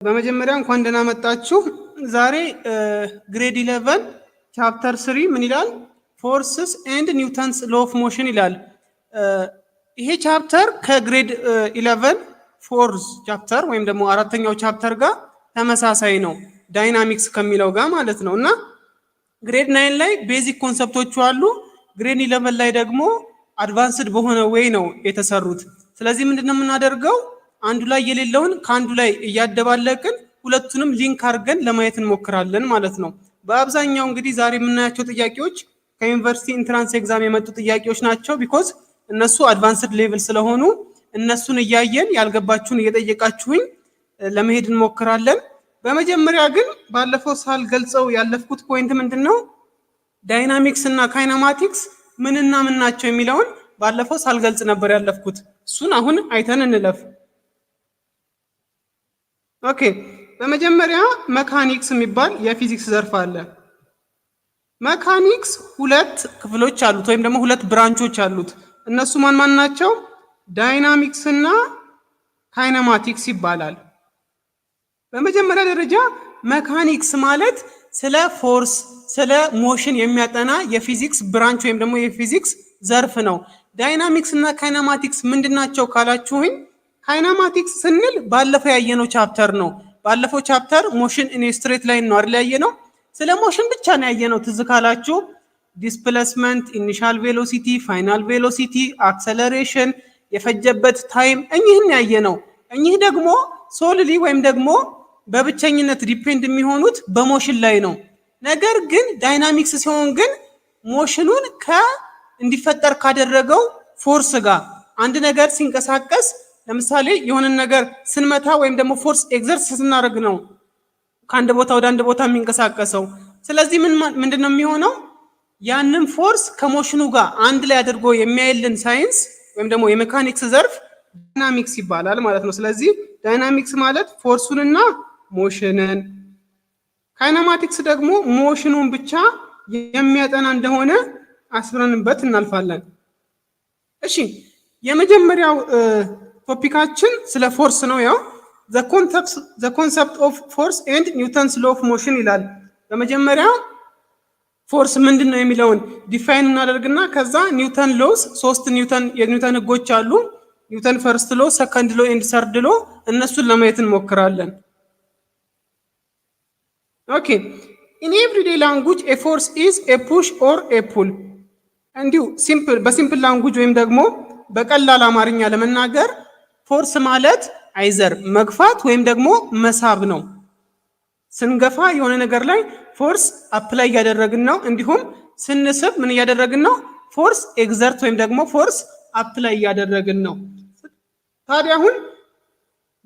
በመጀመሪያ እንኳን ደህና መጣችሁ። ዛሬ ግሬድ 11 ቻፕተር 3 ምን ይላል? ፎርስስ ኤንድ ኒውተንስ ሎ ኦፍ ሞሽን ይላል። ይሄ ቻፕተር ከግሬድ 11 ፎርዝ ቻፕተር ወይም ደግሞ አራተኛው ቻፕተር ጋር ተመሳሳይ ነው፣ ዳይናሚክስ ከሚለው ጋር ማለት ነው። እና ግሬድ 9 ላይ ቤዚክ ኮንሰፕቶቹ አሉ። ግሬድ 11 ላይ ደግሞ አድቫንስድ በሆነ ዌይ ነው የተሰሩት። ስለዚህ ምንድነው የምናደርገው? አንዱ ላይ የሌለውን ከአንዱ ላይ እያደባለቅን ሁለቱንም ሊንክ አድርገን ለማየት እንሞክራለን ማለት ነው። በአብዛኛው እንግዲህ ዛሬ የምናያቸው ጥያቄዎች ከዩኒቨርሲቲ ኢንትራንስ ኤግዛም የመጡ ጥያቄዎች ናቸው። ቢኮዝ እነሱ አድቫንስድ ሌቭል ስለሆኑ እነሱን እያየን ያልገባችሁን እየጠየቃችሁኝ ለመሄድ እንሞክራለን። በመጀመሪያ ግን ባለፈው ሳልገልጸው ያለፍኩት ፖይንት ምንድነው? ዳይናሚክስ እና ካይናማቲክስ ምንና ምን ናቸው የሚለውን ባለፈው ሳልገልጽ ነበር ያለፍኩት። እሱን አሁን አይተን እንለፍ። ኦኬ፣ በመጀመሪያ መካኒክስ የሚባል የፊዚክስ ዘርፍ አለ። መካኒክስ ሁለት ክፍሎች አሉት ወይም ደግሞ ሁለት ብራንቾች አሉት። እነሱ ማን ናቸው? ዳይናሚክስ እና ካይናማቲክስ ይባላል። በመጀመሪያ ደረጃ መካኒክስ ማለት ስለ ፎርስ ስለ ሞሽን የሚያጠና የፊዚክስ ብራንች ወይም ደግሞ የፊዚክስ ዘርፍ ነው። ዳይናሚክስ እና ካይናማቲክስ ምንድናቸው ካላችሁኝ፣ ካይናማቲክስ ስንል ባለፈው ያየነው ቻፕተር ነው። ባለፈው ቻፕተር ሞሽን ኢን ስትሬት ላይን ነው አይደል ያየነው? ስለ ሞሽን ብቻ ነው ያየነው። ትዝ ካላችሁ ዲስፕሌስመንት፣ ኢኒሻል ቬሎሲቲ፣ ፋይናል ቬሎሲቲ፣ አክሰለሬሽን፣ የፈጀበት ታይም እኚህን ያየነው። እኚህ ደግሞ ሶልሊ ወይም ደግሞ በብቸኝነት ዲፔንድ የሚሆኑት በሞሽን ላይ ነው። ነገር ግን ዳይናሚክስ ሲሆን ግን ሞሽኑን እንዲፈጠር ካደረገው ፎርስ ጋር አንድ ነገር ሲንቀሳቀስ ለምሳሌ የሆነ ነገር ስንመታ ወይም ደግሞ ፎርስ ኤግዘርት ስናደርግ ነው ከአንድ ቦታ ወደ አንድ ቦታ የሚንቀሳቀሰው። ስለዚህ ምንድነው የሚሆነው? ያንን ፎርስ ከሞሽኑ ጋር አንድ ላይ አድርጎ የሚያይልን ሳይንስ ወይም ደግሞ የሜካኒክስ ዘርፍ ዳይናሚክስ ይባላል ማለት ነው። ስለዚህ ዳይናሚክስ ማለት ፎርሱንና ሞሽንን፣ ካይናማቲክስ ደግሞ ሞሽኑን ብቻ የሚያጠና እንደሆነ አስብረንበት እናልፋለን። እሺ፣ የመጀመሪያው ቶፒካችን ስለ ፎርስ ነው። ያው the concept of force and Newton's law of motion ይላል። በመጀመሪያ ፎርስ ምንድነው የሚለውን ዲፋይን እናደርግና ከዛ ኒውተን ሎስ፣ ሶስት የኒውተን ህጎች አሉ። ኒውተን ፈርስት ሎ፣ ሰከንድ ሎ ኤንድ ሰርድ ሎ፣ እነሱን ለማየት እንሞክራለን። ኦኬ፣ in everyday language a force is a push or a pull። እንዲሁ በሲምፕል ላንጉጅ ወይም ደግሞ በቀላል አማርኛ ለመናገር ፎርስ ማለት አይዘር መግፋት ወይም ደግሞ መሳብ ነው። ስንገፋ የሆነ ነገር ላይ ፎርስ አፕላይ እያደረግን ነው። እንዲሁም ስንስብ ምን እያደረግን ነው? ፎርስ ኤግዘርት ወይም ደግሞ ፎርስ አፕላይ እያደረግን ነው። ታዲያ አሁን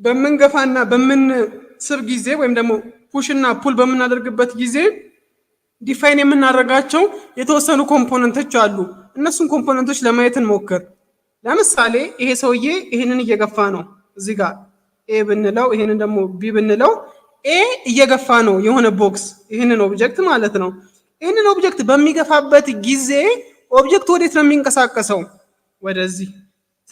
በምንገፋና በምንስብ ጊዜ ወይም ደግሞ ፑሽ እና ፑል በምናደርግበት ጊዜ ዲፋይን የምናደርጋቸው የተወሰኑ ኮምፖነንቶች አሉ። እነሱን ኮምፖነንቶች ለማየት እንሞክር። ለምሳሌ ይሄ ሰውዬ ይሄንን እየገፋ ነው። እዚህ ጋር ኤ ብንለው ይሄንን ደግሞ ቢ ብንለው ኤ እየገፋ ነው የሆነ ቦክስ፣ ይሄንን ኦብጀክት ማለት ነው። ይሄንን ኦብጀክት በሚገፋበት ጊዜ ኦብጀክት ወዴት ነው የሚንቀሳቀሰው? ወደዚህ።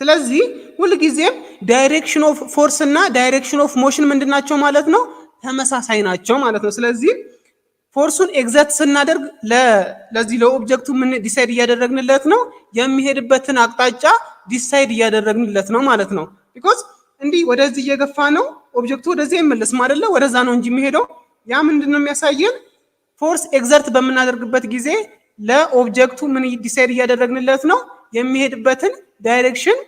ስለዚህ ሁልጊዜም ዳይሬክሽን ኦፍ ፎርስ እና ዳይሬክሽን ኦፍ ሞሽን ምንድናቸው ማለት ነው? ተመሳሳይ ናቸው ማለት ነው። ስለዚህ ፎርሱን ኤግዛክት ስናደርግ ለዚህ ለኦብጀክቱ ምን ዲሳይድ እያደረግንለት ነው? የሚሄድበትን አቅጣጫ ዲሳይድ እያደረግንለት ነው ማለት ነው። ቢኮዝ እንዲህ ወደዚህ እየገፋ ነው ኦብጀክቱ ወደዚህ አይመለስም አይደለ? ወደዛ ነው እንጂ የሚሄደው። ያ ምንድነው የሚያሳየን? ፎርስ ኤግዛክት በምናደርግበት ጊዜ ለኦብጀክቱ ምን ዲሳይድ እያደረግንለት ነው? የሚሄድበትን ዳይሬክሽን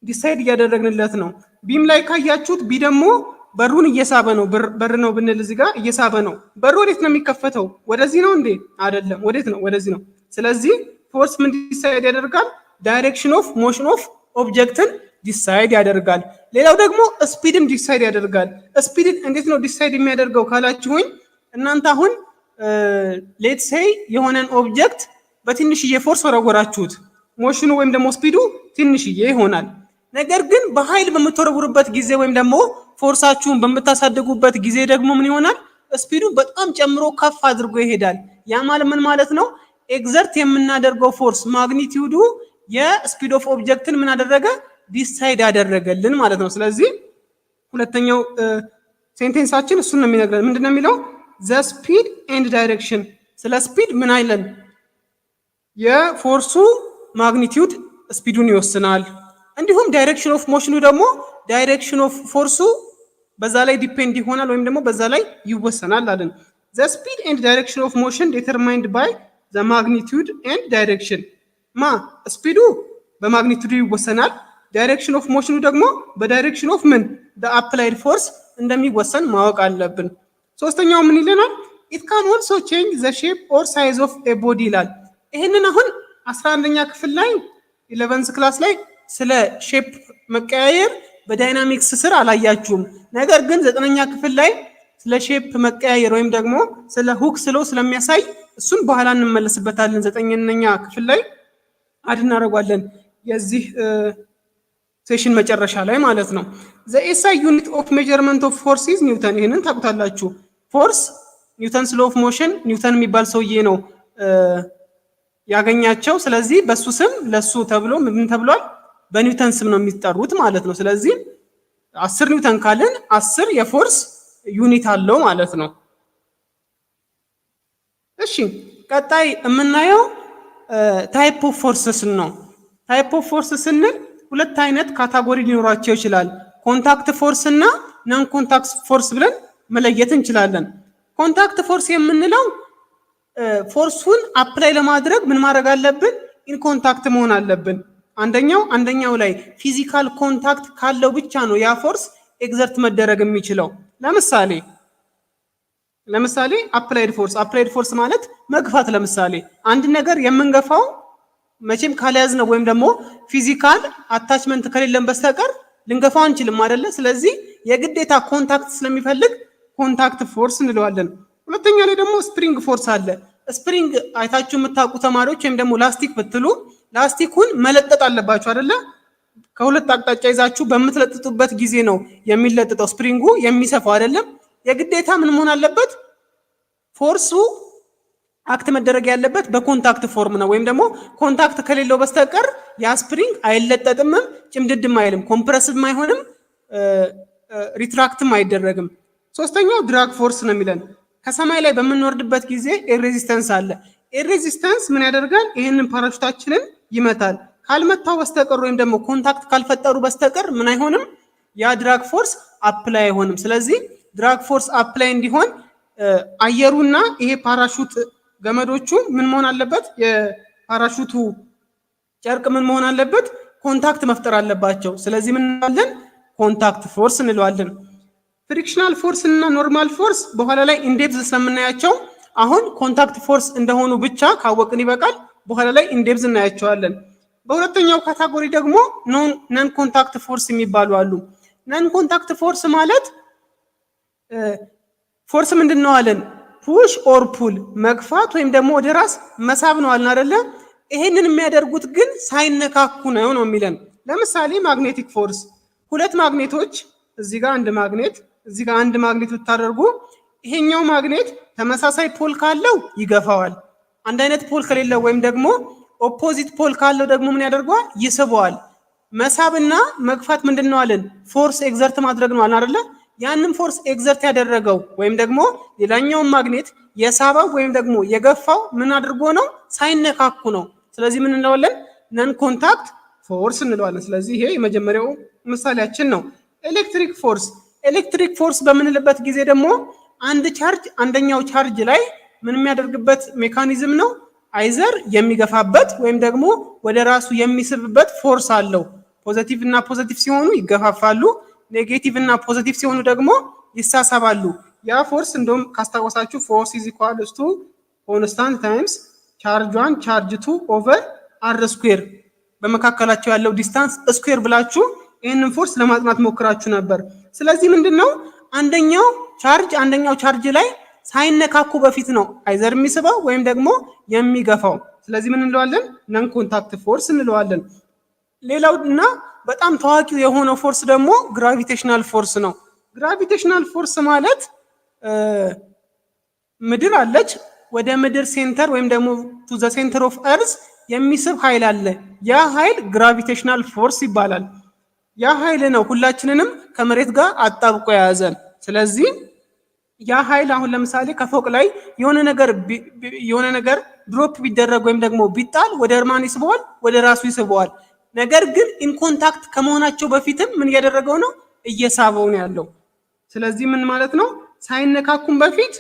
ዲሳይድ እያደረግንለት ነው። ቢም ላይ ካያችሁት ቢ ደግሞ በሩን እየሳበ ነው። በር ነው ብንል እዚህ ጋር እየሳበ ነው። በሩ ወዴት ነው የሚከፈተው? ወደዚህ ነው እንዴ? አይደለም። ወዴት ነው? ወደዚህ ነው። ስለዚህ ፎርስ ምን ዲሳይድ ያደርጋል? ዳይሬክሽን ኦፍ ሞሽን ኦፍ ኦብጀክትን ዲሳይድ ያደርጋል። ሌላው ደግሞ ስፒድን ዲሳይድ ያደርጋል። ስፒድን እንዴት ነው ዲሳይድ የሚያደርገው ካላችሁኝ፣ እናንተ አሁን ሌት ሴይ የሆነን ኦብጀክት በትንሽዬ ፎርስ ወረወራችሁት፣ ሞሽኑ ወይም ደግሞ ስፒዱ ትንሽዬ ይሆናል። ነገር ግን በኃይል በምትወረውሩበት ጊዜ ወይም ደግሞ ፎርሳችሁን በምታሳድጉበት ጊዜ ደግሞ ምን ይሆናል? ስፒዱ በጣም ጨምሮ ከፍ አድርጎ ይሄዳል። ያ ማለት ምን ማለት ነው? ኤግዘርት የምናደርገው ፎርስ ማግኒቲዩዱ የስፒድ ኦፍ ኦብጀክትን ምን አደረገ? ዲሳይድ ያደረገልን ማለት ነው። ስለዚህ ሁለተኛው ሴንቴንሳችን እሱን ነው የሚነግረን። ምንድነው የሚለው? ዘ ስፒድ ኤንድ ዳይሬክሽን። ስለ ስፒድ ምን አይለን? የፎርሱ ማግኒቲዩድ ስፒዱን ይወስናል። እንዲሁም ዳይሬክሽን ኦፍ ሞሽኑ ደግሞ ዳይሬክሽን ኦፍ ፎርሱ በዛ ላይ ዲፔንድ ይሆናል ወይም ደግሞ በዛ ላይ ይወሰናል አለን። ዘ ስፒድ ኤንድ ዳይሬክሽን ኦፍ ሞሽን ዲተርማይንድ ባይ ዘ ማግኒቲዩድ ኤንድ ዳይሬክሽን። ስፒዱ በማግኒቲዩዱ ይወሰናል። ዳይሬክሽን ኦፍ ሞሽኑ ደግሞ በዳይሬክሽን ኦፍ ምን አፕላይድ ፎርስ እንደሚወሰን ማወቅ አለብን። ሶስተኛው ምን ይለናል? ኢት ካን ኦልሶ ቼንጅ ዘ ሼፕ ኦር ሳይዝ ኦፍ ኤ ቦዲ ይላል። ይህንን አሁን 11ኛ ክፍል ላይ 11th ክላስ ላይ ስለ ሼፕ መቀያየር በዳይናሚክስ ስር አላያችሁም። ነገር ግን 9ኛ ክፍል ላይ ስለ ሼፕ መቀያየር ወይም ደግሞ ስለ ሁክ ስሎ ስለሚያሳይ እሱን በኋላ እንመለስበታለን። 9ኛ ክፍል ላይ አድናረጋለን የዚህ ሴሽን መጨረሻ ላይ ማለት ነው። ዘ ኤስአይ ዩኒት ኦፍ ሜጀርመንት ኦፍ ፎርስ ኢዝ ኒውተን። ይሄንን ታውቁታላችሁ። ፎርስ ኒውተን ስሎ ኦፍ ሞሽን ኒውተን የሚባል ሰውዬ ነው ያገኛቸው። ስለዚህ በሱ ስም ለሱ ተብሎ ምን ተብሏል? በኒውተን ስም ነው የሚጠሩት ማለት ነው። ስለዚህ 10 ኒውተን ካልን 10 የፎርስ ዩኒት አለው ማለት ነው። እሺ ቀጣይ የምናየው ታይፕ ኦፍ ፎርስስ ነው። ታይፕ ኦፍ ፎርስ ስንል ሁለት አይነት ካታጎሪ ሊኖራቸው ይችላል። ኮንታክት ፎርስ እና ናን ኮንታክት ፎርስ ብለን መለየት እንችላለን። ኮንታክት ፎርስ የምንለው ፎርሱን አፕላይ ለማድረግ ምን ማድረግ አለብን? ኢን ኮንታክት መሆን አለብን። አንደኛው ላይ ፊዚካል ኮንታክት ካለው ብቻ ነው ያ ፎርስ ኤግዘርት መደረግ የሚችለው። ለምሳሌ አፕላይድ ፎርስ ማለት መግፋት። ለምሳሌ አንድ ነገር የምንገፋው መቼም ካልያዝ ነው ወይም ደግሞ ፊዚካል አታችመንት ከሌለን በስተቀር ልንገፋው አንችልም አይደለ? ስለዚህ የግዴታ ኮንታክት ስለሚፈልግ ኮንታክት ፎርስ እንለዋለን። ሁለተኛ ላይ ደግሞ ስፕሪንግ ፎርስ አለ። ስፕሪንግ አይታችሁ የምታውቁ ተማሪዎች ወይም ደግሞ ላስቲክ ብትሉ ላስቲኩን መለጠጥ አለባችሁ አይደለ? ከሁለት አቅጣጫ ይዛችሁ በምትለጥጡበት ጊዜ ነው የሚለጥጠው ስፕሪንጉ የሚሰፋው አይደለም? የግዴታ ምን መሆን አለበት? ፎርሱ አክት መደረግ ያለበት በኮንታክት ፎርም ነው። ወይም ደግሞ ኮንታክት ከሌለው በስተቀር ያ ስፕሪንግ አይለጠጥምም፣ ጭምድድም አይልም፣ ኮምፕረስም አይሆንም፣ ሪትራክትም አይደረግም። ሶስተኛው ድራግ ፎርስ ነው የሚለን። ከሰማይ ላይ በምንወርድበት ጊዜ ኤር ሬዚስተንስ አለ። ኤር ሬዚስተንስ ምን ያደርጋል? ይህንን ፓራሹታችንን ይመታል። ካልመታው በስተቀር ወይም ደግሞ ኮንታክት ካልፈጠሩ በስተቀር ምን አይሆንም? ያ ድራግ ፎርስ አፕላይ አይሆንም። ስለዚህ ድራግ ፎርስ አፕላይ እንዲሆን አየሩና ይሄ ፓራሹት ገመዶቹ ምን መሆን አለበት? የፓራሹቱ ጨርቅ ምን መሆን አለበት? ኮንታክት መፍጠር አለባቸው። ስለዚህ ምን እንለዋለን? ኮንታክት ፎርስ እንለዋለን። ፍሪክሽናል ፎርስ እና ኖርማል ፎርስ በኋላ ላይ ኢንዴፕዝ ስለምናያቸው አሁን ኮንታክት ፎርስ እንደሆኑ ብቻ ካወቅን ይበቃል። በኋላ ላይ ኢንዴፕዝ እናያቸዋለን። በሁለተኛው ካታጎሪ ደግሞ ነን ኮንታክት ፎርስ የሚባሉ አሉ። ነን ኮንታክት ፎርስ ማለት ፎርስ ምንድን ነው አለን? ፑሽ ኦር ፑል መግፋት ወይም ደግሞ ወደ ራስ መሳብ ነው አለን አይደለ? ይሄንን የሚያደርጉት ግን ሳይነካኩ ነው የሚለን። ለምሳሌ ማግኔቲክ ፎርስ፣ ሁለት ማግኔቶች እዚህ ጋር አንድ ማግኔት እዚህ ጋር አንድ ማግኔት ብታደርጉ ይሄኛው ማግኔት ተመሳሳይ ፖል ካለው ይገፋዋል። አንድ አይነት ፖል ከሌለው ወይም ደግሞ ኦፖዚት ፖል ካለው ደግሞ ምን ያደርገዋል? ይስበዋል። መሳብና መግፋት ምንድን ነው አለን? ፎርስ ኤግዘርት ማድረግ ነው አለን አይደለ? ያንን ፎርስ ኤግዘርት ያደረገው ወይም ደግሞ ሌላኛውን ማግኔት የሳበው ወይም ደግሞ የገፋው ምን አድርጎ ነው? ሳይነካኩ ነው። ስለዚህ ምን እንለዋለን? ነን ኮንታክት ፎርስ እንለዋለን። ስለዚህ ይሄ የመጀመሪያው ምሳሌያችን ነው። ኤሌክትሪክ ፎርስ በምንልበት ጊዜ ደግሞ አንድ ቻርጅ አንደኛው ቻርጅ ላይ ምን የሚያደርግበት ሜካኒዝም ነው? አይዘር የሚገፋበት ወይም ደግሞ ወደ ራሱ የሚስብበት ፎርስ አለው። ፖዚቲቭ እና ፖዚቲቭ ሲሆኑ ይገፋፋሉ፣ ኔጌቲቭ እና ፖዚቲቭ ሲሆኑ ደግሞ ይሳሳባሉ። ያ ፎርስ እንደውም ካስታወሳችሁ ፎርስ ኢዝ ኢኳልስ ቱ ኮንስታንት ታይምስ ቻርጅ 1 ቻርጅ 2 ኦቨር አር ስኩዌር፣ በመካከላቸው ያለው ዲስታንስ ስኩዌር ብላችሁ ይህንን ፎርስ ለማጥናት ሞክራችሁ ነበር። ስለዚህ ምንድነው አንደኛው ቻርጅ ላይ ሳይነካኩ በፊት ነው አይዘር የሚስበው ወይም ደግሞ የሚገፋው። ስለዚህ ምን እንለዋለን? ነን ኮንታክት ፎርስ እንለዋለን። ሌላው እና በጣም ታዋቂው የሆነው ፎርስ ደግሞ ግራቪቴሽናል ፎርስ ነው። ግራቪቴሽናል ፎርስ ማለት ምድር አለች፣ ወደ ምድር ሴንተር ወይም ደግሞ ቱ ዘ ሴንተር ኦፍ እርዝ የሚስብ ኃይል አለ። ያ ኃይል ግራቪቴሽናል ፎርስ ይባላል። ያ ኃይል ነው ሁላችንንም ከመሬት ጋር አጣብቆ የያዘን። ስለዚህ ያ ኃይል አሁን ለምሳሌ ከፎቅ ላይ የሆነ ነገር ድሮፕ ቢደረግ ወይም ደግሞ ቢጣል ወደ እርማን ይስበዋል፣ ወደ ራሱ ይስበዋል። ነገር ግን ኢንኮንታክት ከመሆናቸው በፊትም ምን እያደረገው ነው? እየሳበው ነው ያለው። ስለዚህ ምን ማለት ነው? ሳይነካኩም በፊት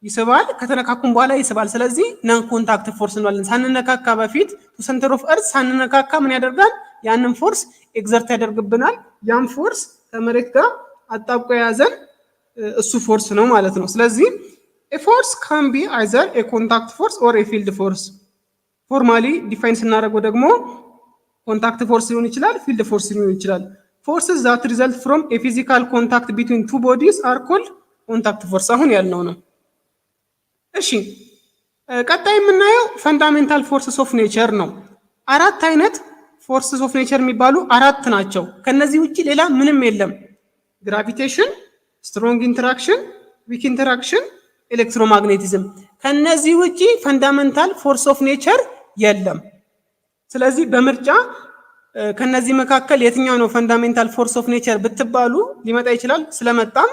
ይስባል፣ ከተነካኩም በኋላ ይስባል። ስለዚህ ናን ኮንታክት ፎርስ እንላለን። ሳንነካካ በፊት ቱ ሴንተር ኦፍ እርዝ ሳንነካካ ምን ያደርጋል? ያንን ፎርስ ኤግዘርት ያደርግብናል። ያን ፎርስ ከመሬት ጋር አጣብቆ የያዘን እሱ ፎርስ ነው ማለት ነው። ስለዚህ a force can be either a contact force or a field force ፎርማሊ ዲፋይን ስናደርገው ደግሞ ኮንታክት ፎርስ ሊሆን ይችላል፣ ፊልድ ፎርስ ሊሆን ይችላል። forces that result from a physical contact between two bodies are called contact force አሁን ያልነው ነው። እሺ ቀጣይ የምናየው ፈንዳሜንታል ፎርስስ ኦፍ ኔቸር ነው። አራት አይነት ፎርስስ ኦፍ ኔቸር የሚባሉ አራት ናቸው። ከነዚህ ውጪ ሌላ ምንም የለም። ግራቪቴሽን፣ ስትሮንግ ኢንተራክሽን፣ ዊክ ኢንተራክሽን፣ ኤሌክትሮማግኔቲዝም። ከነዚህ ውጪ ፈንዳሜንታል ፎርስ ኦፍ ኔቸር የለም። ስለዚህ በምርጫ ከነዚህ መካከል የትኛው ነው ፈንዳሜንታል ፎርስ ኦፍ ኔቸር ብትባሉ ሊመጣ ይችላል። ስለመጣም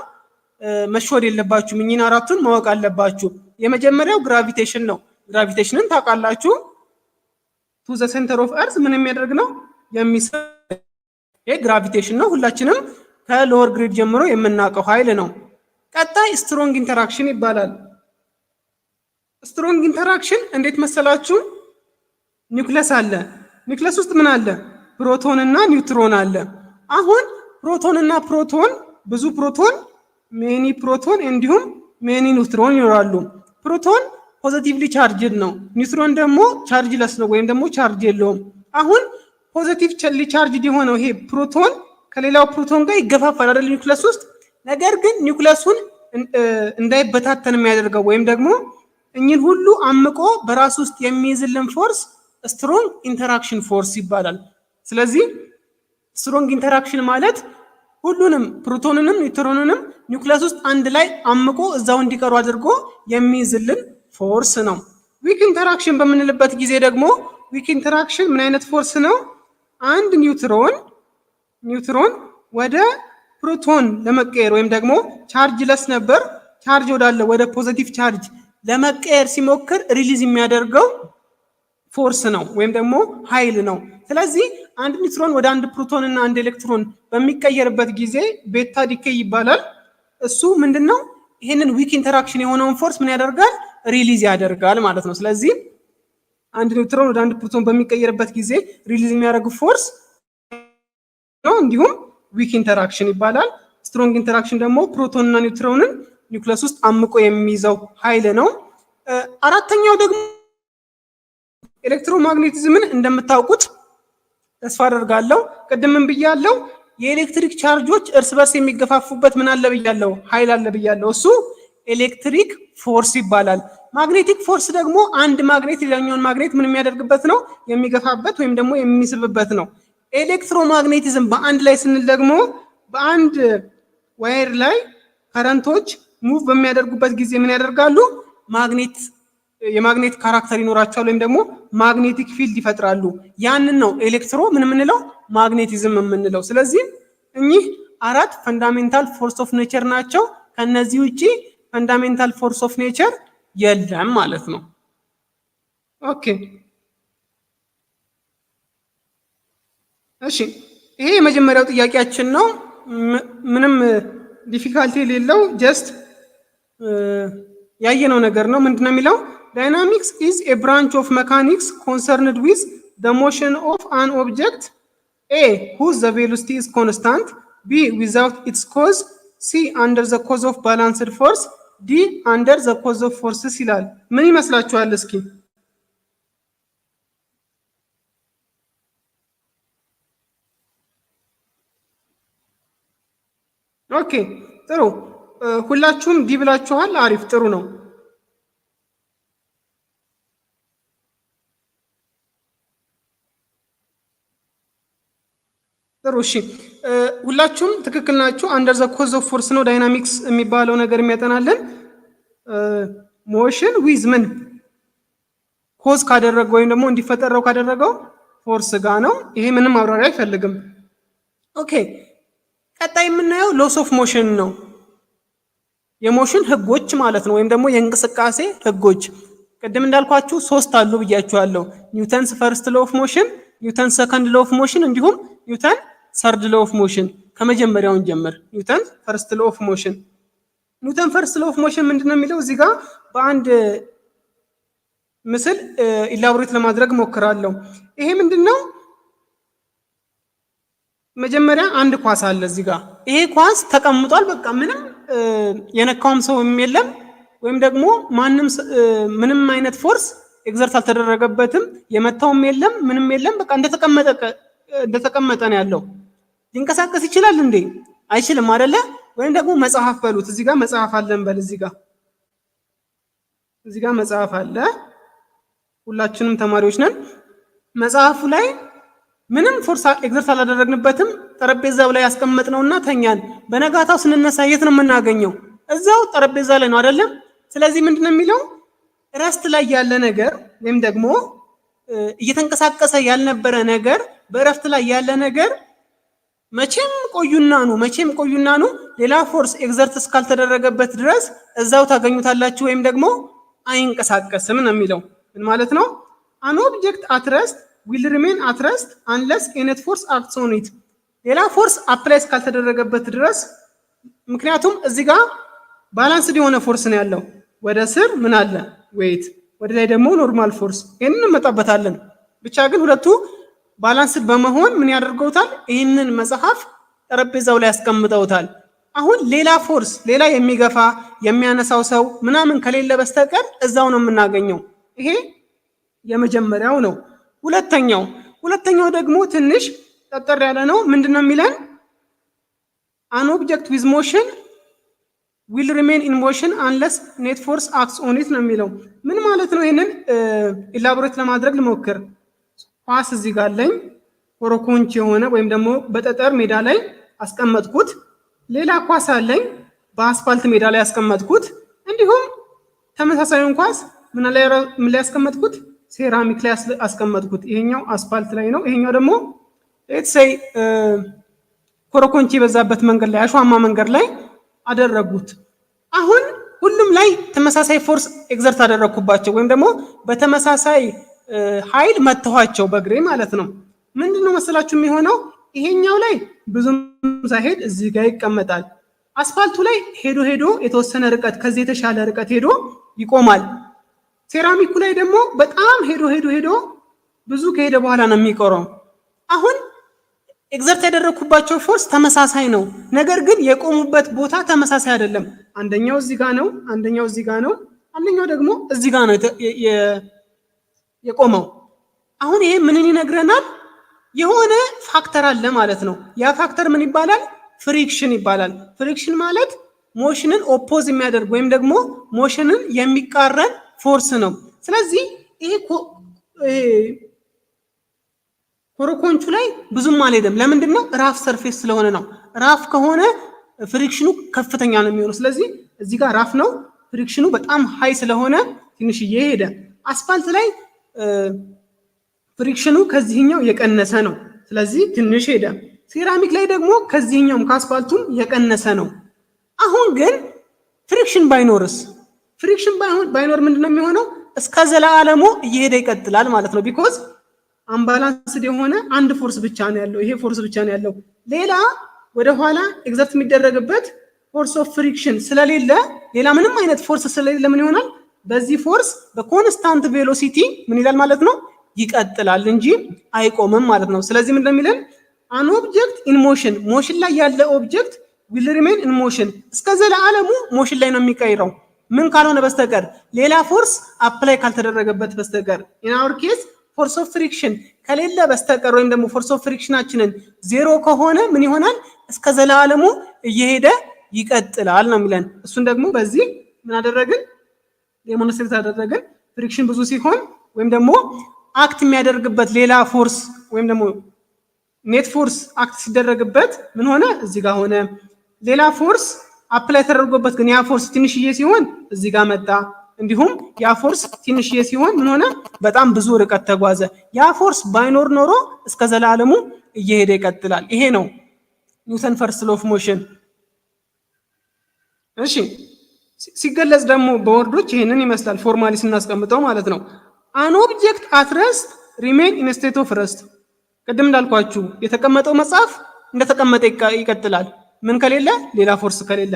መሾድ የለባችሁም፣ እኚህን አራቱን ማወቅ አለባችሁ። የመጀመሪያው ግራቪቴሽን ነው። ግራቪቴሽንን ታውቃላችሁ። ቱ ዘ ሴንተር ኦፍ እርዝ ምን የሚያደርግ ነው? የሚስብ ግራቪቴሽን ነው። ሁላችንም ከሎወር ግሪድ ጀምሮ የምናውቀው ኃይል ነው። ቀጣይ ስትሮንግ ኢንተራክሽን ይባላል። ስትሮንግ ኢንተራክሽን እንዴት መሰላችሁ? ኒውክለስ አለ። ኒውክለስ ውስጥ ምን አለ? ፕሮቶን እና ኒውትሮን አለ። አሁን ፕሮቶን እና ፕሮቶን ብዙ ፕሮቶን ሜኒ ፕሮቶን እንዲሁም ሜኒ ኒውትሮን ይኖራሉ። ፕሮቶን ፖዚቲቭሊ ቻርጅድ ነው። ኒውትሮን ደግሞ ቻርጅለስ ነው ወይም ደግሞ ቻርጅ የለውም። አሁን ፖዚቲቭሊ ቻርጅድ የሆነው ይሄ ፕሮቶን ከሌላው ፕሮቶን ጋር ይገፋፋል አይደል ኒውክለስ ውስጥ። ነገር ግን ኒውክለሱን እንዳይበታተን የሚያደርገው ወይም ደግሞ እኚህን ሁሉ አምቆ በራሱ ውስጥ የሚይዝልን ፎርስ ስትሮንግ ኢንተራክሽን ፎርስ ይባላል። ስለዚህ ስትሮንግ ኢንተራክሽን ማለት ሁሉንም ፕሮቶንንም ኒውትሮንንም ኒውክለስ ውስጥ አንድ ላይ አምቆ እዛው እንዲቀሩ አድርጎ የሚይዝልን ፎርስ ነው። ዊክ ኢንተራክሽን በምንልበት ጊዜ ደግሞ ዊክ ኢንተራክሽን ምን አይነት ፎርስ ነው? አንድ ኒውትሮን ወደ ፕሮቶን ለመቀየር ወይም ደግሞ ቻርጅለስ ነበር ቻርጅ ወዳለ ወደ ፖዚቲቭ ቻርጅ ለመቀየር ሲሞክር ሪሊዝ የሚያደርገው ፎርስ ነው ወይም ደግሞ ኃይል ነው። ስለዚህ አንድ ኒውትሮን ወደ አንድ ፕሮቶን እና አንድ ኤሌክትሮን በሚቀየርበት ጊዜ ቤታ ዲኬይ ይባላል። እሱ ምንድነው? ይሄንን ዊክ ኢንተራክሽን የሆነውን ፎርስ ምን ያደርጋል? ሪሊዝ ያደርጋል ማለት ነው። ስለዚህ አንድ ኒውትሮን ወደ አንድ ፕሮቶን በሚቀየርበት ጊዜ ሪሊዝ የሚያደርግ ፎርስ ነው፣ እንዲሁም ዊክ ኢንተራክሽን ይባላል። ስትሮንግ ኢንተራክሽን ደግሞ ፕሮቶን እና ኒውትሮንን ኒውክለስ ውስጥ አምቆ የሚይዘው ኃይል ነው። አራተኛው ደግሞ ኤሌክትሮማግኔቲዝምን እንደምታውቁት ተስፋ አደርጋለሁ። ቅድምም ብያለሁ፣ የኤሌክትሪክ ቻርጆች እርስ በርስ የሚገፋፉበት ምን አለ ብያለሁ? ኃይል አለ ብያለሁ። እሱ ኤሌክትሪክ ፎርስ ይባላል። ማግኔቲክ ፎርስ ደግሞ አንድ ማግኔት ሌላኛውን ማግኔት ምን የሚያደርግበት ነው? የሚገፋበት ወይም ደግሞ የሚስብበት ነው። ኤሌክትሮማግኔቲዝም በአንድ ላይ ስንል ደግሞ በአንድ ዋየር ላይ ከረንቶች ሙቭ በሚያደርጉበት ጊዜ ምን ያደርጋሉ? የማግኔት ካራክተር ይኖራቸዋል ወይም ደግሞ ማግኔቲክ ፊልድ ይፈጥራሉ። ያንን ነው ኤሌክትሮ ምን የምንለው? ማግኔቲዝም የምንለው። ስለዚህ እኚህ አራት ፈንዳሜንታል ፎርስ ኦፍ ኔቸር ናቸው። ከነዚህ ውጪ ፈንዳሜንታል ፎርስ ኦፍ ኔቸር የለም ማለት ነው። ኦኬ እሺ፣ ይሄ የመጀመሪያው ጥያቄያችን ነው። ምንም ዲፊካልቲ የሌለው ጀስት ያየነው ነገር ነው። ምንድነው የሚለው? ዳይናሚክስ ኢዝ ኤ ብራንች ኦፍ መካኒክስ ኮንሰርንድ ዊዝ ዘ ሞሽን ኦፍ አን ኦብጀክት ኤ ሁዝ ዘ ቬሎሲቲ ኢዝ ኮንስታንት፣ ቢ ዊዛውት ኢትስ ኮዝ፣ ሲ አንደር ዘ ኮዝ ኦፍ ባላንስድ ፎርስ፣ ዲ አንደር ዘ ኮዝ ኦፍ ፎርስስ ይላል። ምን ይመስላችኋል እስኪ? ኦኬ ጥሩ፣ ሁላችሁም ዲ ብላችኋል። አሪፍ፣ ጥሩ ነው። ጥሩ፣ እሺ፣ ሁላችሁም ትክክል ናችሁ። አንደር ዘ ኮዝ ኦፍ ፎርስ ነው ዳይናሚክስ የሚባለው ነገር የሚያጠናልን። ሞሽን ዊዝ ምን ኮዝ ካደረገው ወይም ደግሞ እንዲፈጠረው ካደረገው ፎርስ ጋር ነው። ይሄ ምንም ማብራሪያ አይፈልግም። ኦኬ ቀጣይ የምናየው ሎስ ኦፍ ሞሽን ነው። የሞሽን ህጎች ማለት ነው፣ ወይም ደግሞ የእንቅስቃሴ ህጎች። ቅድም እንዳልኳችሁ 3 አሉ ብያችኋለሁ። ኒውተንስ ፈርስት ሎ ኦፍ ሞሽን፣ ኒውተን ሰከንድ ሎ ኦፍ ሞሽን እንዲሁም ኒውተን ሰርድ ሎ ኦፍ ሞሽን። ከመጀመሪያውን ጀምር። ኒውተን ፈርስት ሎ ኦፍ ሞሽን። ኒውተን ፈርስት ሎ ኦፍ ሞሽን ምንድነው የሚለው? እዚህ ጋር በአንድ ምስል ኢላቦሬት ለማድረግ ሞክራለሁ። ይሄ ምንድነው? መጀመሪያ አንድ ኳስ አለ እዚህ ጋር። ይሄ ኳስ ተቀምጧል። በቃ ምንም የነካውም ሰው የለም፣ ወይም ደግሞ ምንም አይነት ፎርስ ኤግዘርት አልተደረገበትም። የመታውም የለም፣ ምንም የለም። በቃ እንደተቀመጠ ነው ያለው። ሊንቀሳቀስ ይችላል እንዴ? አይችልም አይደለ? ወይም ደግሞ መጽሐፍ በሉት። እዚህ ጋር መጽሐፍ አለን በል። እዚህ ጋር መጽሐፍ አለ። ሁላችንም ተማሪዎች ነን። መጽሐፉ ላይ ምንም ፎርስ ኤግዘርት አላደረግንበትም። ጠረጴዛው ላይ ያስቀመጥነውና ተኛን። በነጋታው ስንነሳ የት ነው የምናገኘው? እዛው ጠረጴዛ ላይ ነው አይደለም? ስለዚህ ምንድነው የሚለው? ረስት ላይ ያለ ነገር ወይም ደግሞ እየተንቀሳቀሰ ያልነበረ ነገር፣ በእረፍት ላይ ያለ ነገር መቼም ቆዩና ነው ሌላ ፎርስ ኤግዘርት እስካልተደረገበት ድረስ እዛው ታገኙታላችሁ፣ ወይም ደግሞ አይንቀሳቀስም ነው የሚለው። ምን ማለት ነው? አን ኦብጀክት አት ረስት ዊል ሪሜን አት ረስት አንለስ ኤነት ፎርስ አክትስ ኦን ኢት። ሌላ ፎርስ አፕላይ እስካልተደረገበት ድረስ። ምክንያቱም እዚህ ጋር ባላንስድ የሆነ ፎርስ ነው ያለው። ወደ ስር ምን አለ? ዌይት፣ ወደ ላይ ደግሞ ኖርማል ፎርስ። ይሄንን እንመጣበታለን። ብቻ ግን ሁለቱ ባላንስድ በመሆን ምን ያደርገውታል? ይህንን መጽሐፍ ጠረጴዛው ላይ ያስቀምጠውታል። አሁን ሌላ ፎርስ፣ ሌላ የሚገፋ የሚያነሳው ሰው ምናምን ከሌለ በስተቀር እዛው ነው የምናገኘው። ይሄ የመጀመሪያው ነው። ሁለተኛው ደግሞ ትንሽ ጠጠር ያለ ነው። ምንድነው የሚለን? አን ኦብጀክት ዊዝ ሞሽን ዊል ሪሜን ኢን ሞሽን አንለስ ኔት ፎርስ አክትስ ኦን ኢት ነው የሚለው። ምን ማለት ነው? ይሄንን ኢላቦሬት ለማድረግ ልሞክር። ኳስ እዚህ ጋር አለኝ፣ ኮረኮንች የሆነ ወይም ደግሞ በጠጠር ሜዳ ላይ አስቀመጥኩት። ሌላ ኳስ አለኝ፣ በአስፋልት ሜዳ ላይ አስቀመጥኩት። እንዲሁም ተመሳሳዩን ኳስ ምን ላይ ያስቀመጥኩት? ሴራሚክ ላይ አስቀመጥኩት። ይሄኛው አስፋልት ላይ ነው፣ ይሄኛው ደግሞ ሌትስ ሴይ ኮረኮንች የበዛበት መንገድ ላይ፣ አሸዋማ መንገድ ላይ አደረጉት። አሁን ሁሉም ላይ ተመሳሳይ ፎርስ ኤግዘርት አደረኩባቸው፣ ወይም ደግሞ በተመሳሳይ ኃይል መተዋቸው በእግሬ ማለት ነው። ምንድነው መሰላችሁ የሚሆነው? ይሄኛው ላይ ብዙም ሳይሄድ እዚህ ጋር ይቀመጣል። አስፋልቱ ላይ ሄዶ የተወሰነ ርቀት፣ ከዚህ የተሻለ ርቀት ሄዶ ይቆማል። ሴራሚኩ ላይ ደግሞ በጣም ሄዶ ብዙ ከሄደ በኋላ ነው የሚቆረው። አሁን ኤግዘርት ያደረኩባቸው ፎርስ ተመሳሳይ ነው፣ ነገር ግን የቆሙበት ቦታ ተመሳሳይ አይደለም። አንደኛው እዚህ ጋር ነው፣ አንደኛው እዚህ ጋር ነው፣ አንደኛው ደግሞ እዚህ ጋር ነው የቆመው። አሁን ይሄ ምንን ይነግረናል? የሆነ ፋክተር አለ ማለት ነው። ያ ፋክተር ምን ይባላል? ፍሪክሽን ይባላል። ፍሪክሽን ማለት ሞሽንን ኦፖዝ የሚያደርግ ወይም ደግሞ ሞሽንን የሚቃረን ፎርስ ነው። ስለዚህ ይሄ ኮረኮንቹ ላይ ብዙም አልሄደም። ለምንድን ነው? ራፍ ሰርፌስ ስለሆነ ነው። ራፍ ከሆነ ፍሪክሽኑ ከፍተኛ ነው የሚሆነው። ስለዚህ እዚህ ጋር ራፍ ነው፣ ፍሪክሽኑ በጣም ሃይ ስለሆነ ትንሽዬ ሄደ። አስፋልት ላይ ፍሪክሽኑ ከዚህኛው የቀነሰ ነው፣ ስለዚህ ትንሽ ሄደ። ሴራሚክ ላይ ደግሞ ከዚህኛውም ከአስፋልቱም የቀነሰ ነው። አሁን ግን ፍሪክሽን ባይኖርስ? ፍሪክሽን ባይኖር ምንድነው የሚሆነው? እስከ ዘላለሙ እየሄደ ይቀጥላል ማለት ነው። ቢኮዝ አምባላንስድ የሆነ አንድ ፎርስ ብቻ ነው ያለው፣ ይሄ ፎርስ ብቻ ነው ያለው። ሌላ ወደ ኋላ ኤግዘርት የሚደረግበት ፎርስ ኦፍ ፍሪክሽን ስለሌለ፣ ሌላ ምንም አይነት ፎርስ ስለሌለ ምን ይሆናል? በዚህ ፎርስ በኮንስታንት ቬሎሲቲ ምን ይላል ማለት ነው? ይቀጥላል እንጂ አይቆምም ማለት ነው። ስለዚህ ምንድነው የሚለን? አን ኦብጀክት ኢን ሞሽን፣ ሞሽን ላይ ያለ ኦብጀክት ዊል ሪሜን ኢን ሞሽን፣ እስከ ዘላለሙ ሞሽን ላይ ነው የሚቀይረው፣ ምን ካልሆነ በስተቀር፣ ሌላ ፎርስ አፕላይ ካልተደረገበት በስተቀር። ኢን አወር ኬስ ፎርስ ኦፍ ፍሪክሽን ከሌለ በስተቀር ወይም ደግሞ ፎርስ ኦፍ ፍሪክሽናችንን ዜሮ ከሆነ ምን ይሆናል? እስከ ዘላለሙ እየሄደ ይቀጥላል ነው የሚለን። እሱን ደግሞ በዚህ ምን አደረግን? ዴሞንስትሬት አደረግን። ፍሪክሽን ብዙ ሲሆን ወይም ደግሞ አክት የሚያደርግበት ሌላ ፎርስ ወይም ደግሞ ኔት ፎርስ አክት ሲደረግበት ምን ሆነ? እዚህ ጋር ሆነ። ሌላ ፎርስ አፕላይ ተደርጎበት ግን ያ ፎርስ ትንሽዬ ሲሆን እዚህ ጋር መጣ። እንዲሁም ያ ፎርስ ትንሽዬ ሲሆን ምን ሆነ? በጣም ብዙ ርቀት ተጓዘ። ያ ፎርስ ባይኖር ኖሮ እስከ ዘላለሙ እየሄደ ይቀጥላል። ይሄ ነው ኒውተን ፈርስት ሎ ኦፍ ሞሽን። እሺ ሲገለጽ ደግሞ በወርዶች ይሄንን ይመስላል ፎርማሊ ስናስቀምጠው ማለት ነው። አን ኦብጀክት አት ረስት ሪሜን ኢን ስቴት ኦፍ ረስት። ቅድም እንዳልኳችሁ የተቀመጠው መጽሐፍ እንደተቀመጠ ይቀጥላል፣ ምን ከሌለ ሌላ ፎርስ ከሌለ።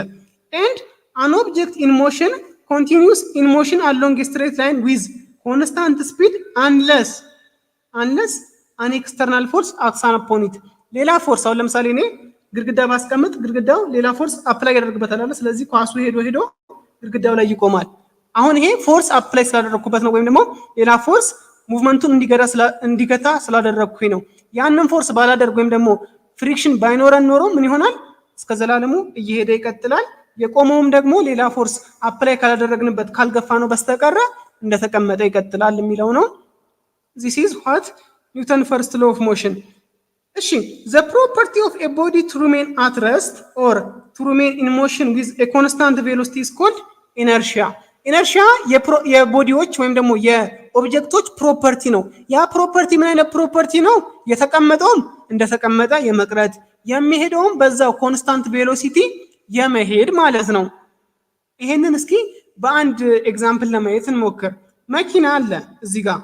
ኤንድ አን ኦብጀክት ኢን ሞሽን ኮንቲኒዩስ ኢን ሞሽን አሎንግ ስትሬት ላይን ዊዝ ኮንስታንት ስፒድ አንለስ አን ኤክስተርናል ፎርስ አክትስ አፖን ኢት። ሌላ ፎርስ አሁን ለምሳሌ እኔ ግድግዳ ባስቀምጥ ግድግዳው ሌላ ፎርስ አፕላይ ያደርግበታል። ስለዚህ ኳሱ ሄዶ ግድግዳው ላይ ይቆማል። አሁን ይሄ ፎርስ አፕላይ ስላደረኩበት ነው፣ ወይም ደግሞ ሌላ ፎርስ ሙቭመንቱን እንዲገታ ስላደረኩኝ ነው። ያንን ፎርስ ባላደርግ ወይም ደግሞ ፍሪክሽን ባይኖረን ኖሮ ምን ይሆናል? እስከ ዘላለሙ እየሄደ ይቀጥላል። የቆመውም ደግሞ ሌላ ፎርስ አፕላይ ካላደረግንበት ካልገፋ ነው በስተቀረ እንደተቀመጠ ይቀጥላል የሚለው ነው። this is what Newton first law of motion። እሺ the property of a body to remain at rest or to remain in motion with a constant velocity is called inertia። ኢነርሺያ የቦዲዎች ወይም ደግሞ የኦብጀክቶች ፕሮፐርቲ ነው። ያ ፕሮፐርቲ ምን አይነት ፕሮፐርቲ ነው? የተቀመጠውም እንደተቀመጠ የመቅረት የሚሄደውም በዛው ኮንስታንት ቬሎሲቲ የመሄድ ማለት ነው። ይሄንን እስኪ በአንድ ኤግዛምፕል ለማየት እንሞክር። መኪና አለ፣ እዚህ ጋር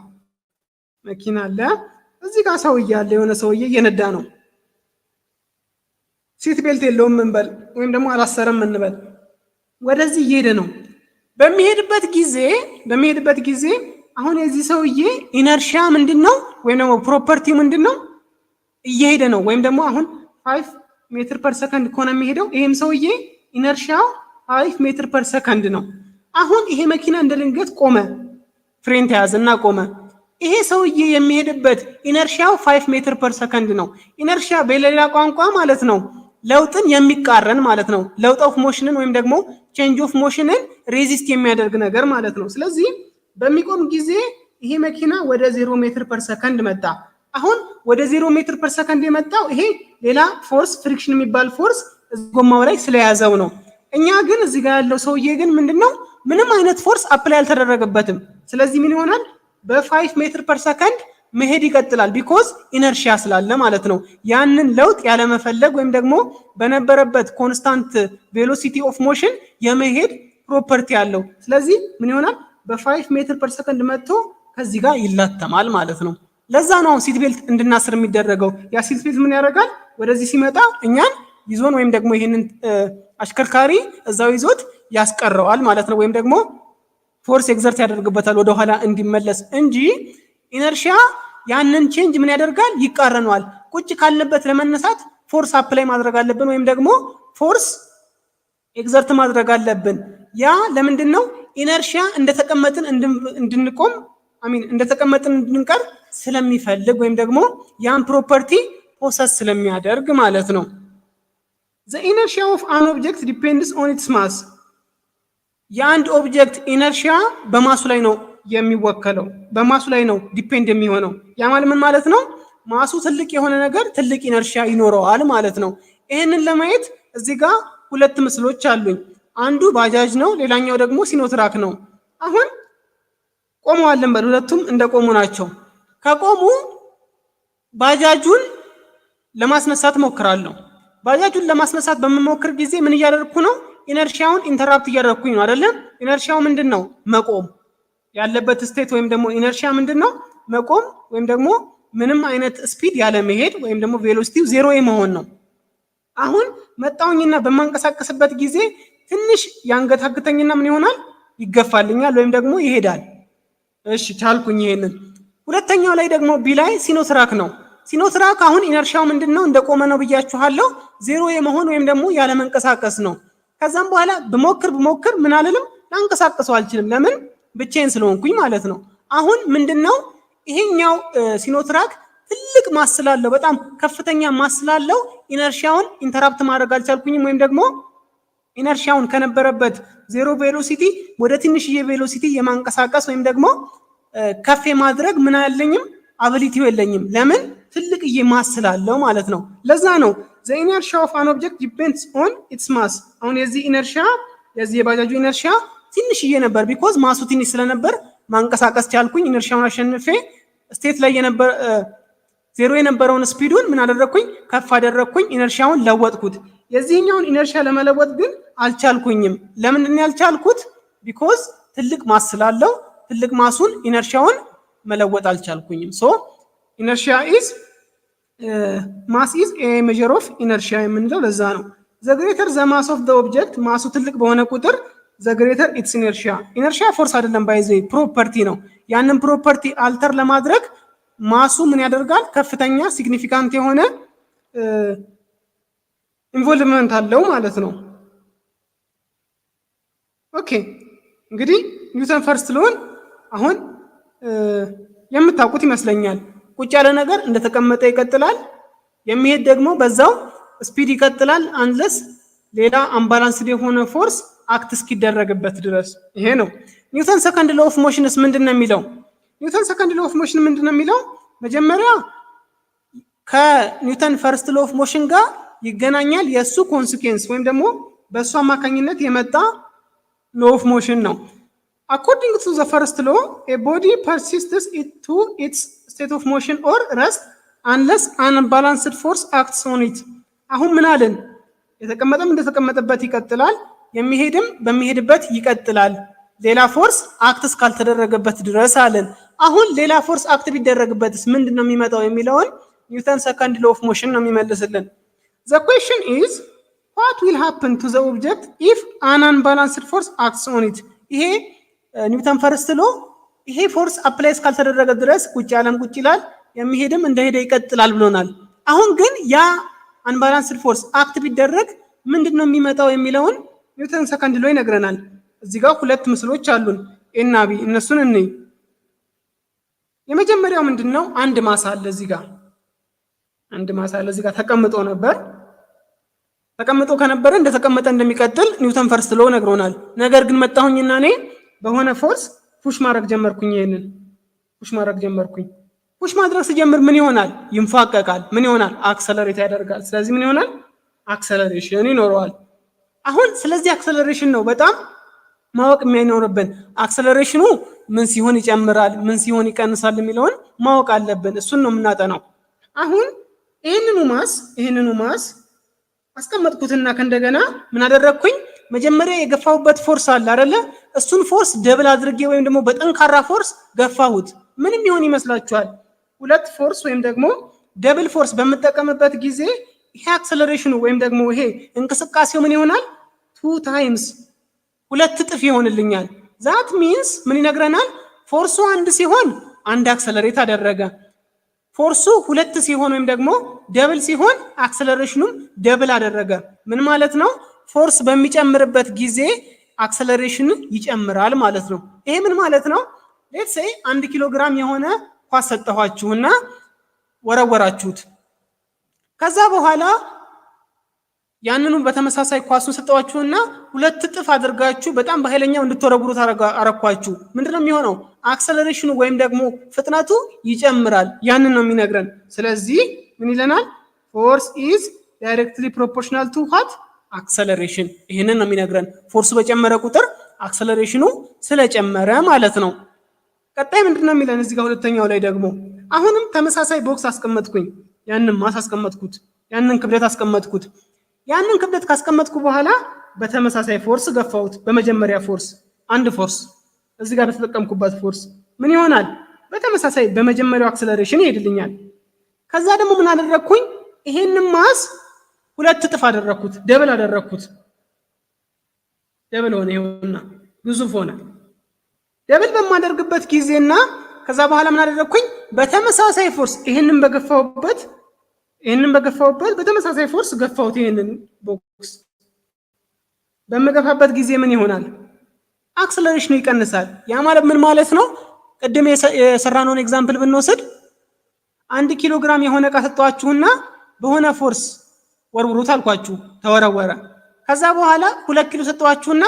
መኪና አለ፣ እዚህ ጋር ሰውዬ አለ፣ የሆነ ሰውዬ እየነዳ ነው። ሲት ቤልት የለውም እንበል፣ ወይም ደግሞ አላሰረም እንበል። ወደዚህ እየሄደ ነው። በሚሄድበት ጊዜ አሁን የዚህ ሰውዬ ኢነርሺያ ምንድነው? ወይም ደግሞ ፕሮፐርቲ ምንድነው? እየሄደ ነው። ወይም ደግሞ አሁን 5 ሜትር ፐር ሰከንድ ከሆነ የሚሄደው ይሄም ሰውዬ ኢነርሺያው 5 ሜትር ፐር ሰከንድ ነው። አሁን ይሄ መኪና እንደ ድንገት ቆመ፣ ፍሬን ተያዘና ቆመ። ይሄ ሰውዬ የሚሄድበት ኢነርሺያው 5 ሜትር ፐር ሰከንድ ነው። ኢነርሺያ በሌላ ቋንቋ ማለት ነው ለውጥን የሚቃረን ማለት ነው። ለውጥ ኦፍ ሞሽንን ወይም ደግሞ ቼንጅ ኦፍ ሞሽንን ሬዚስት የሚያደርግ ነገር ማለት ነው። ስለዚህ በሚቆም ጊዜ ይሄ መኪና ወደ 0 ሜትር ፐር ሰከንድ መጣ። አሁን ወደ 0 ሜትር ፐር ሰከንድ የመጣው ይሄ ሌላ ፎርስ ፍሪክሽን የሚባል ፎርስ ጎማው ላይ ስለያዘው ነው። እኛ ግን እዚህ ጋር ያለው ሰውዬ ግን ምንድነው? ምንም አይነት ፎርስ አፕላይ አልተደረገበትም። ስለዚህ ምን ይሆናል? በ5 ሜትር ፐር ሰከንድ መሄድ ይቀጥላል። ቢኮዝ ኢነርሺያ ስላለ ማለት ነው። ያንን ለውጥ ያለመፈለግ ወይም ደግሞ በነበረበት ኮንስታንት ቬሎሲቲ ኦፍ ሞሽን የመሄድ ፕሮፐርቲ አለው። ስለዚህ ምን ይሆናል? በ5 ሜትር ፐር ሰከንድ መጥቶ ከዚህ ጋር ይላተማል ማለት ነው። ለዛ ነው ሲት ቤልት እንድናስር የሚደረገው። ያ ሲት ቤልት ምን ያደርጋል? ወደዚህ ሲመጣ እኛን ይዞን ወይም ደግሞ ይሄንን አሽከርካሪ እዛው ይዞት ያስቀረዋል ማለት ነው። ወይም ደግሞ ፎርስ ኤግዘርት ያደርግበታል ወደኋላ እንዲመለስ እንጂ ኢነርሺያ ያንን ቼንጅ ምን ያደርጋል? ይቃረነዋል። ቁጭ ካልንበት ለመነሳት ፎርስ አፕላይ ማድረግ አለብን፣ ወይም ደግሞ ፎርስ ኤግዘርት ማድረግ አለብን። ያ ለምንድን ነው? ኢነርሺያ እንደተቀመጥን እንድንቆም እንደተቀመጥን እንድንቀር ስለሚፈልግ ወይም ደግሞ ያን ፕሮፐርቲ ፖሰስ ስለሚያደርግ ማለት ነው። the inertia of an object depends on its mass። የአንድ ኦብጀክት ኢነርሺያ በማሱ ላይ ነው የሚወከለው፣ በማሱ ላይ ነው ዲፔንድ የሚሆነው። ያ ማለት ምን ማለት ነው? ማሱ ትልቅ የሆነ ነገር ትልቅ ኢነርሺያ ይኖረዋል ማለት ነው። ይሄንን ለማየት እዚህ ጋር ሁለት ምስሎች አሉኝ። አንዱ ባጃጅ ነው፣ ሌላኛው ደግሞ ሲኖትራክ ነው። አሁን ቆመዋል እንበል፣ ሁለቱም እንደቆሙ ናቸው። ከቆሙ ባጃጁን ለማስነሳት ሞክራለሁ። ባጃጁን ለማስነሳት በመሞክር ጊዜ ምን እያደረኩ ነው? ኢነርሺያውን ኢንተራፕት እያደረኩኝ ነው አይደለም? ኢነርሺያው ምንድነው? መቆም ያለበት ስቴት ወይም ደግሞ ኢነርሺያ ምንድነው? መቆም ወይም ደግሞ ምንም አይነት ስፒድ ያለ መሄድ ወይም ደግሞ ቬሎሲቲው ዜሮ የመሆን ነው። አሁን መጣውኝና በማንቀሳቀስበት ጊዜ ትንሽ ያንገታግተኝና ምን ይሆናል? ይገፋልኛል ወይም ደግሞ ይሄዳል። እሺ ቻልኩኝ ይሄንን። ሁለተኛው ላይ ደግሞ ቢ ላይ ሲኖትራክ ነው። ሲኖትራክ አሁን ኢነርሺያው ምንድነው? እንደቆመ ነው ብያችኋለሁ። ዜሮ የመሆን ወይም ደግሞ ያለ መንቀሳቀስ ነው። ከዛም በኋላ ብሞክር ምን አልልም፣ ላንቀሳቀሰው አልችልም። ለምን? ብቻዬን ስለሆንኩኝ ማለት ነው። አሁን ምንድነው ይሄኛው ሲኖትራክ ትልቅ ማስ ስላለው በጣም ከፍተኛ ማስ ስላለው ኢነርሺያውን ኢንተራፕት ማድረግ አልቻልኩኝም፣ ወይም ደግሞ ኢነርሺያውን ከነበረበት ዜሮ ቬሎሲቲ ወደ ትንሽዬ ቬሎሲቲ የማንቀሳቀስ ወይም ደግሞ ከፍ ማድረግ ምን አለኝም አቢሊቲው የለኝም። ለምን? ትልቅዬ ማስ ስላለው ማለት ነው። ለዛ ነው the inertia of an object depends on its mass። አሁን የዚህ ኢነርሺያ የዚህ የባጃጁ ኢነርሺያ ትንሽዬ ነበር፣ ቢኮዝ ማሱ ትንሽ ስለነበር ማንቀሳቀስ ቻልኩኝ። ኢነርሺያውን አሸንፌ ስቴት ላይ የነበረ ዜሮ የነበረውን ስፒዱን ምን አደረኩኝ? ከፍ አደረኩኝ። ኢነርሺያውን ለወጥኩት። የዚህኛውን ኢነርሺያ ለመለወጥ ግን አልቻልኩኝም። ለምንድን ነው ያልቻልኩት? ቢኮዝ ትልቅ ማስ ስላለው ትልቅ ማሱን ኢነርሺያውን መለወጥ አልቻልኩኝም። ሶ ኢነርሺያ ኢዝ ማስ ኢዝ ኤ ሜዠር ኦፍ ኢነርሺያ የምንለው ለዛ ነው። ዘ ግሬተር ዘ ማስ ኦፍ ዘ ኦብጀክት ማሱ ትልቅ በሆነ ቁጥር ዘ ግሬተር ኢትስ ኢነርሺያ። ኢነርሺያ ፎርስ አይደለም ባይዘ ፕሮፐርቲ ነው። ያንን ፕሮፐርቲ አልተር ለማድረግ ማሱ ምን ያደርጋል? ከፍተኛ ሲግኒፊካንት የሆነ ኢንቮልቭመንት አለው ማለት ነው። ኦኬ እንግዲህ ኒውተን ፈርስት ሎውን አሁን የምታውቁት ይመስለኛል። ቁጭ ያለ ነገር እንደተቀመጠ ይቀጥላል፣ የሚሄድ ደግሞ በዛው ስፒድ ይቀጥላል አንለስ ሌላ አምባላንስድ የሆነ ፎርስ አክት እስኪደረግበት ድረስ። ይሄ ነው። ኒውተን ሰከንድ ሎ ኦፍ ሞሽንስ ምንድነው የሚለው? ኒውተን ሰከንድ ሎ ኦፍ ሞሽን ምንድነው የሚለው? መጀመሪያ ከኒውተን ፈርስት ሎ ኦፍ ሞሽን ጋር ይገናኛል። የሱ ኮንሲኩዌንስ ወይም ደግሞ በሱ አማካኝነት የመጣ ሎ ኦፍ ሞሽን ነው። According to the first law, a body persists to its state of motion or rest unless an unbalanced force acts on it. አሁን ምን አለን? የተቀመጠም እንደተቀመጠበት ይቀጥላል፣ የሚሄድም በሚሄድበት ይቀጥላል፣ ሌላ ፎርስ አክት እስካልተደረገበት ድረስ አለን። አሁን ሌላ ፎርስ አክት ቢደረግበትስ ምንድነው የሚመጣው የሚለውን ኒውተን ሰከንድ ሎ ኦፍ ሞሽን ነው የሚመልስልን። The question is what will happen to the object if an unbalanced force acts on it? ይሄ ኒውተን ፈርስት ሎ ይሄ ፎርስ አፕላይ እስካልተደረገ ድረስ ቁጭ ያለም ቁጭ ይላል፣ የሚሄድም እንደሄደ ይቀጥላል ብሎናል። አሁን ግን ያ አንባላንስድ ፎርስ አክት ቢደረግ ምንድነው የሚመጣው የሚለውን ኒውተን ሰከንድ ሎ ይነግረናል። እዚህ ጋር ሁለት ምስሎች አሉን ኤ እና ቢ፣ እነሱን እንይ። የመጀመሪያው ምንድነው? አንድ ማስ አለ እዚህ ጋር፣ አንድ ማስ አለ እዚህ ጋር ተቀምጦ ነበር። ተቀምጦ ከነበረ እንደተቀመጠ እንደሚቀጥል ኒውተን ፈርስት ሎ ነግሮናል። ነገር ግን መጣሁኝና እኔ በሆነ ፎርስ ፑሽ ማድረግ ጀመርኩኝ። ይሄንን ፑሽ ማድረግ ጀመርኩኝ። ፑሽ ማድረግ ሲጀምር ምን ይሆናል? ይንፋቀቃል። ምን ይሆናል? አክሰለሬት ያደርጋል። ስለዚህ ምን ይሆናል? አክሰለሬሽን ይኖረዋል። አሁን ስለዚህ አክሰለሬሽን ነው በጣም ማወቅ የሚያኖርብን። አክሰለሬሽኑ ምን ሲሆን ይጨምራል፣ ምን ሲሆን ይቀንሳል የሚለውን ማወቅ አለብን። እሱን ነው የምናጠናው። አሁን ይሄንኑ ማስ አስቀመጥኩትና ከእንደገና ምን አደረግኩኝ? መጀመሪያ የገፋሁበት ፎርስ አለ አይደለ? እሱን ፎርስ ደብል አድርጌ ወይም ደግሞ በጠንካራ ፎርስ ገፋሁት። ምንም ይሆን ይመስላችኋል? ሁለት ፎርስ ወይም ደግሞ ደብል ፎርስ በመጠቀምበት ጊዜ ይሄ አክሰለሬሽኑ ወይም ደግሞ ይሄ እንቅስቃሴው ምን ይሆናል? 2 ታይምስ ሁለት እጥፍ ይሆንልኛል። ዛት ሚንስ ምን ይነግረናል? ፎርሱ አንድ ሲሆን አንድ አክሰለሬት አደረገ። ፎርሱ ሁለት ሲሆን ወይም ደግሞ ደብል ሲሆን አክሰለሬሽኑም ደብል አደረገ። ምን ማለት ነው? ፎርስ በሚጨምርበት ጊዜ አክሰለሬሽን ይጨምራል ማለት ነው። ይሄ ምን ማለት ነው? ሌትስ ሴይ 1 ኪሎ ግራም የሆነ ኳስ ሰጠኋችሁና ወረወራችሁት። ከዛ በኋላ ያንኑ በተመሳሳይ ኳሱን ሰጠኋችሁና ሁለት እጥፍ አድርጋችሁ በጣም በኃይለኛው እንድትወረውሩ አረኳችሁ። ምንድነው የሚሆነው? አክሰለሬሽኑ ወይም ደግሞ ፍጥነቱ ይጨምራል። ያንን ነው የሚነግረን። ስለዚህ ምን ይለናል? ፎርስ ኢዝ ዳይሬክትሊ ፕሮፖርሽናል ቱ ዋት? አክሰለሬሽን። ይሄንን ነው የሚነግረን። ፎርሱ በጨመረ ቁጥር አክሰለሬሽኑ ስለጨመረ ማለት ነው። ቀጣይ ምንድነው የሚለን? እዚህ ጋር ሁለተኛው ላይ ደግሞ አሁንም ተመሳሳይ ቦክስ አስቀመጥኩኝ። ያንን ማስ አስቀመጥኩት፣ ያንን ክብደት አስቀመጥኩት። ያንን ክብደት ካስቀመጥኩ በኋላ በተመሳሳይ ፎርስ ገፋሁት። በመጀመሪያ ፎርስ አንድ ፎርስ እዚህ ጋር በተጠቀምኩበት ፎርስ ምን ይሆናል? በተመሳሳይ በመጀመሪያው አክሰለሬሽን ይሄድልኛል። ከዛ ደግሞ ምን አደረግኩኝ? ይሄንን ማስ ሁለት እጥፍ አደረኩት፣ ደብል አደረኩት። ደብል ሆነ፣ ይሁንና ግዙፍ ሆነ። ደብል በማደርግበት ጊዜና ከዛ በኋላ ምን አደረግኩኝ? በተመሳሳይ ፎርስ ይሄንን በገፋሁበት በተመሳሳይ ፎርስ ገፋሁት። ይሄንን ቦክስ በመገፋበት ጊዜ ምን ይሆናል? አክሰለሬሽኑ ይቀንሳል። ያ ማለት ምን ማለት ነው? ቅድም የሰራነውን ኤግዛምፕል ብንወስድ 1 ኪሎ ግራም የሆነ ዕቃ ሰጣችሁና በሆነ ፎርስ ወርውሩት አልኳችሁ፣ ተወረወረ። ከዛ በኋላ 2 ኪሎ ሰጣችሁና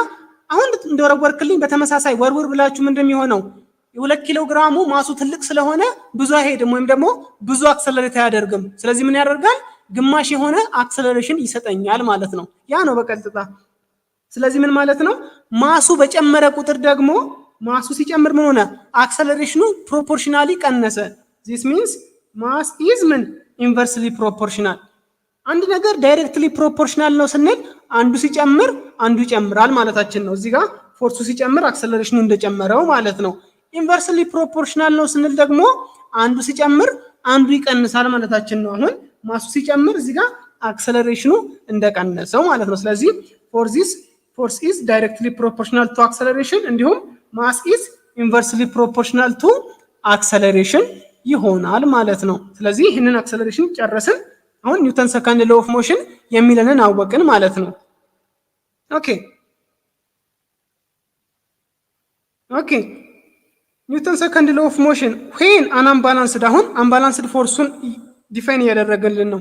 አሁን እንደወረወርክልኝ በተመሳሳይ ወርውር ብላችሁ ምንድነው የሚሆነው? የ2 ኪሎ ግራሙ ማሱ ትልቅ ስለሆነ ብዙ አይሄድም ወይም ደግሞ ብዙ አክሰለሬት አያደርግም። ስለዚህ ምን ያደርጋል? ግማሽ የሆነ አክሰለሬሽን ይሰጠኛል ማለት ነው። ያ ነው በቀጥታ። ስለዚህ ምን ማለት ነው? ማሱ በጨመረ ቁጥር ደግሞ ማሱ ሲጨምር ምን ሆነ? አክሰለሬሽኑ ፕሮፖርሽናሊ ቀነሰ። this means mass is ምን ኢንቨርስሊ ፕሮፖርሽናል። አንድ ነገር ዳይሬክትሊ ፕሮፖርሽናል ነው ስንል አንዱ ሲጨምር አንዱ ይጨምራል ማለታችን ነው። እዚህ ጋር ፎርሱ ሲጨምር አክሰለሬሽኑ እንደጨመረው ማለት ነው። ኢንቨርስሊ ፕሮፖርሽናል ነው ስንል ደግሞ አንዱ ሲጨምር አንዱ ይቀንሳል ማለታችን ነው። አሁን ማሱ ሲጨምር እዚህ ጋር አክሰለሬሽኑ እንደቀነሰው ማለት ነው። ስለዚህ ፎርስ ኢዝ ዳይሬክትሊ ፕሮፖርሽናል ቱ አክሰለሬሽን እንዲሁም ማስ ኢዝ ኢንቨርስሊ ፕሮፖርሽናል ቱ አክሰለሬሽን ይሆናል ማለት ነው። ስለዚህ ይህንን አክሰለሬሽን ጨረስን። አሁን ኒውተን ሰከንድ ሎው ኦፍ ሞሽን የሚለንን አወቅን ማለት ነው። ኦኬ ኒውተን ሰከንድ ሎው ኦፍ ሞሽን ዌን አን አንባላንስድ፣ አሁን አንባላንስድ ፎርሱን ዲፋይን እያደረገልን ነው።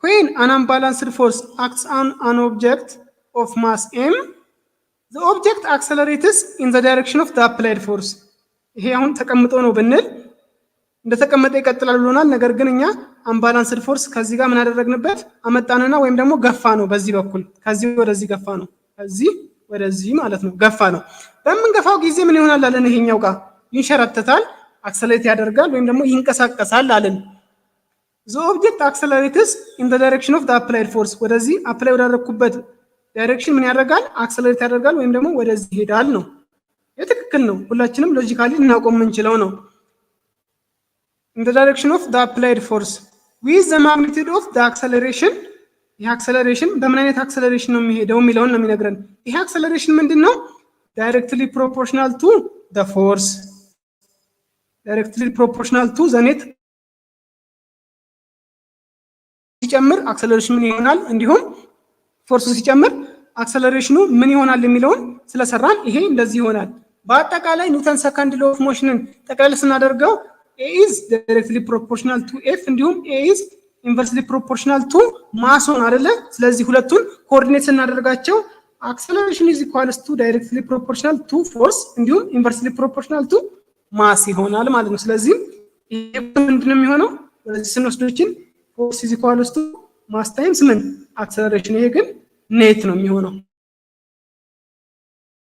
ዌን አን አንባላንስድ ፎርስ አክትስ ኦን አን ኦብጀክት ኦፍ ማስ ኤም ዘ ኦብጀክት አክሰለሬትስ ኢን ዘ ዳይሬክሽን ኦፍ ዘ አፕላይድ ፎርስ። ይሄ አሁን ተቀምጦ ነው ብንል እንደተቀመጠ ይቀጥላል ብሎናል። ነገር ግን እኛ አንባላንስድ ፎርስ ከዚህ ጋር ምን አደረግንበት? አመጣንና ወይም ደግሞ ገፋ ነው። በዚህ በኩል ከዚህ ወደዚህ ገፋ ነው፣ ከዚህ ወደዚህ ማለት ነው፣ ገፋ ነው። በምንገፋው ጊዜ ምን ይሆናል አለን? ይሄኛው ጋር ይንሸራተታል፣ አክሰለሬት ያደርጋል ወይም ደግሞ ይንቀሳቀሳል አለን። ዘ ኦብጀክት አክሰለሬትስ ኢን ዘ ዳይሬክሽን ኦፍ ዘ አፕላይድ ፎርስ፣ ወደዚህ አፕላይ ወዳደረኩበት ዳይሬክሽን ምን ያደርጋል? አክሰለሬት ያደርጋል ወይም ደግሞ ወደዚህ ይሄዳል ነው። የትክክል ነው። ሁላችንም ሎጂካሊ ልናቆም የምንችለው ነው። in the direction of the applied force with the magnitude of the acceleration። ይህ አክሰለሬሽን በምን አይነት አክሰለሬሽን ነው የሚሄደው የሚለውን ነው የሚነግረን። ይህ አክሰለሬሽን ምንድነው? ዳይሬክትሊ ፕሮፖርሽናል ቱ the force፣ ዳይሬክትሊ ፕሮፖርሽናል ቱ the net። ሲጨምር አክሰለሬሽን ምን ይሆናል፣ እንዲሁም ፎርሱ ሲጨምር አክሰለሬሽኑ ምን ይሆናል የሚለውን ስለሰራን ይሄ እንደዚህ ይሆናል። በአጠቃላይ ኒውተን ሰከንድ ሎው ኦፍ ሞሽንን ጠቅላላ ስናደርገው A is directly proportional to F እንዲሁም A is inversely proportional to mass ሆነ አይደለ? ስለዚህ ሁለቱን ኮኦርዲኔት ስናደርጋቸው acceleration is equals to directly proportional to force እንዲሁም inversely proportional to mass ይሆናል ማለት ነው። ስለዚህ ይሄ ምንድነው የሚሆነው? ወደዚህ ስንወስዶችን force is equals to mass times ምን acceleration፣ ይሄ ግን ኔት ነው የሚሆነው።